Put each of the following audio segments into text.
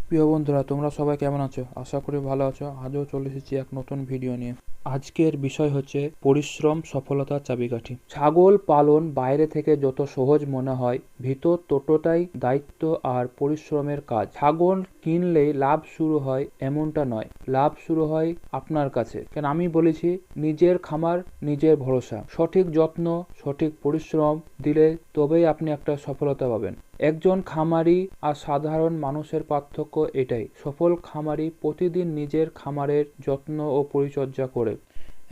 প্রিয় বন্ধুরা, তোমরা সবাই কেমন আছো? আশা করি ভালো আছো। আজও চলে এসেছি এক নতুন ভিডিও নিয়ে। আজকের বিষয় হচ্ছে পরিশ্রম সফলতার চাবিকাঠি। ছাগল পালন বাইরে থেকে যত সহজ মনে হয়, ভিতর ততটাই দায়িত্ব আর পরিশ্রমের কাজ। ছাগল কিনলেই লাভ শুরু হয় এমনটা নয়, লাভ শুরু হয় আপনার কাছে। কেন আমি বলেছি, নিজের খামার নিজের ভরসা। সঠিক যত্ন, সঠিক পরিশ্রম দিলে তবেই আপনি একটা সফলতা পাবেন। একজন খামারি আর সাধারণ মানুষের পার্থক্য এটাই, সফল খামারি প্রতিদিন নিজের খামারের যত্ন ও পরিচর্যা করে।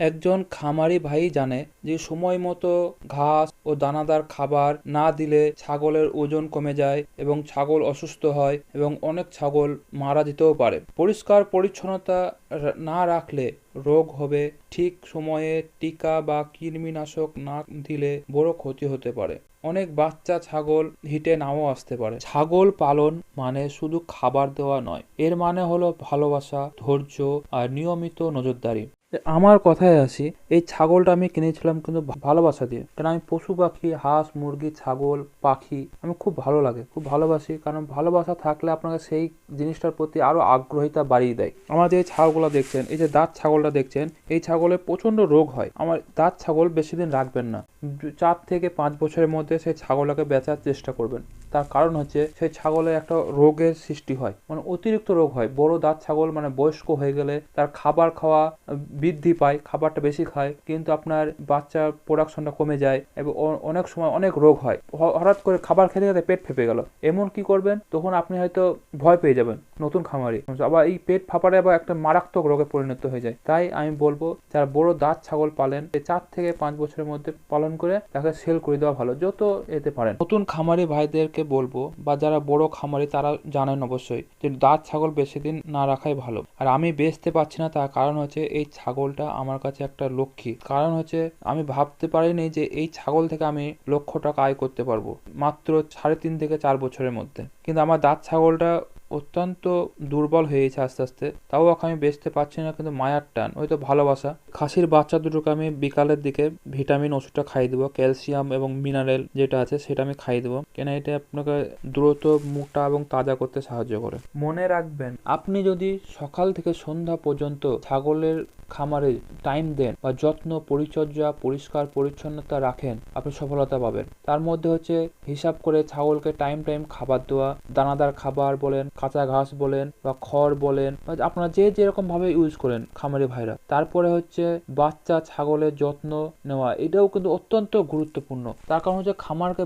একজন খামারি ভাই জানে যে সময় মতো ঘাস ও দানাদার খাবার না দিলে ছাগলের ওজন কমে যায় এবং ছাগল অসুস্থ হয় এবং অনেক ছাগল মারা যেতেও পারে। পরিষ্কার পরিচ্ছন্নতা না রাখলে রোগ হবে, ঠিক সময়ে টিকা বা কৃমিনাশক না দিলে বড় ক্ষতি হতে পারে। অনেক বাচ্চা ছাগল হিটে নাও আসতে পারে। ছাগল পালন মানে শুধু খাবার দেওয়া নয়, এর মানে হলো ভালোবাসা, ধৈর্য আর নিয়মিত নজরদারি। আমার কথায় আসি, এই ছাগলটা আমি কিনেছিলাম কিন্তু ভালোবাসা দিয়ে। কারণ আমি পশু পাখি, হাঁস মুরগি ছাগল পাখি আমি খুব ভালো লাগে, খুব ভালোবাসি। কারণ ভালোবাসা থাকলে আপনাকে সেই জিনিসটার প্রতি আরো আগ্রহিতা বাড়িয়ে দেয়। আমার যে ছাগলগুলো দেখছেন, এই যে দাঁত ছাগলটা দেখছেন, এই ছাগলের প্রচন্ড রোগ হয়। আমার দাঁত ছাগল বেশি দিন রাখবেন না, 4 থেকে 5 বছরের মধ্যে সেই ছাগলটাকে বেচার চেষ্টা করবেন। তার কারণ হচ্ছে সেই ছাগলের একটা রোগের সৃষ্টি হয়, মানে অতিরিক্ত রোগ হয়। বড় দাঁত ছাগল মানে বয়স্ক হয়ে গেলে তার খাবার খাওয়া বৃদ্ধি পায়, খাবারটা বেশি খায়, কিন্তু আপনার বাচ্চার প্রোডাকশনটা কমে যায় এবং অনেক সময় অনেক রোগ হয়। হঠাৎ করে খাবার খেতে খেতে পেট ফেপে গেল, এমন কি করবেন? তখন আপনি হয়তো ভয় পেয়ে যাবেন নতুন খামারি, আবার এই পেট ফাঁপারে আবার একটা মারাত্মক রোগে পরিণত হয়ে যায়। তাই আমি বলবো, যারা বড় দাঁত ছাগল পালেন, 4 থেকে 5 বছরের মধ্যে পালন করে তাকে সেল করে দেওয়া ভালো, যত এতে পারেন। নতুন খামারি ভাইদেরকে বলবো, বা যারা বড় খামারি তারা জানেন অবশ্যই, যে দাঁত ছাগল বেশি দিন না রাখাই ভালো। আর আমি বেচতে পারছি না, তার কারণ হচ্ছে এই ছাগলটা আমার কাছে একটা লক্ষ্মী। কারণ হচ্ছে আমি ভাবতে পারিনি যে এই ছাগল থেকে আমি লক্ষ টাকা আয় করতে পারবো মাত্র 3.5 থেকে 4 বছরের মধ্যে। কিন্তু আমার দাঁত ছাগলটা অত্যন্ত দুর্বল হয়ে গেছে আস্তে আস্তে, তাও ওকে আমি বেচতে পারছি না, কিন্তু মায়ার টান, ওই তো ভালোবাসা। খাসির বাচ্চা দুটোকে আমি বিকালের দিকে ভিটামিন ওষুধটা খাইয়ে দেবো, ক্যালসিয়াম এবং মিনারেল যেটা আছে সেটা আমি খাইয়ে দেবো, কেন এটা আপনাকে দ্রুত মোটা এবং তাজা করতে সাহায্য করে। মনে রাখবেন, আপনি যদি সকাল থেকে সন্ধ্যা পর্যন্ত ছাগলের খামারে টাইম দেন বা যত্ন, পরিচর্যা, পরিষ্কার পরিচ্ছন্নতা রাখেন, আপনি সফলতা পাবেন। তার মধ্যে হচ্ছে হিসাব করে ছাগলকে টাইম টাইম খাবার দেওয়া, দানাদার খাবার বলেন, কাঁচা ঘাস বলেন বা খড় বলেন, বা আপনারা যে যেরকম ভাবে ইউজ করেন খামারি ভাইরা। তারপরে হচ্ছে বাচ্চা ছাগলের যত্ন নেওয়া, এটাও কিন্তু অত্যন্ত গুরুত্বপূর্ণ। তার কারণ হচ্ছে খামারকে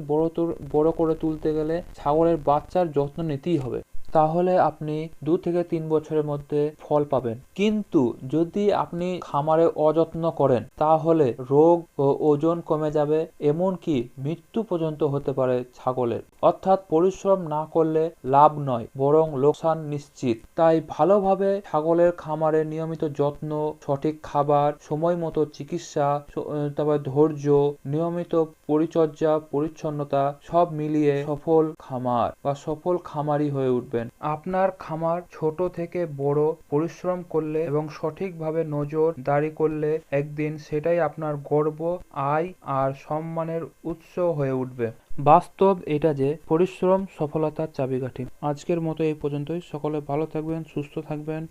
বড় করে তুলতে গেলে ছাগলের বাচ্চার যত্ন নিতেই হবে, তাহলে আপনি 2 থেকে 3 বছরের মধ্যে ফল পাবেন। কিন্তু যদি আপনি খামারে অযত্ন করেন, তাহলে রোগ ও ওজন কমে যাবে, এমনকি মৃত্যু পর্যন্ত হতে পারে ছাগলের। অর্থাৎ পরিশ্রম না করলে লাভ নয়, বরং লোকসান নিশ্চিত। তাই ভালোভাবে ছাগলের খামারে নিয়মিত যত্ন, সঠিক খাবার, সময় মতো চিকিৎসা, তারপর ধৈর্য, নিয়মিত পরিচর্যা, পরিচ্ছন্নতা সব মিলিয়ে সফল খামার বা সফল খামারি হয়ে উঠবেন। আপনার খামার ছোট থেকে বড় পরিশ্রম করলে এবং সঠিকভাবে নজরদারি করলে একদিন সেটাই আপনার গর্ব, আয় আর সম্মানের উৎস হয়ে উঠবে। বাস্তব এটা যে পরিশ্রম সফলতার চাবিকাঠি। আজকের মতো এই পর্যন্তই। সকলে ভালো থাকবেন, সুস্থ থাকবেন।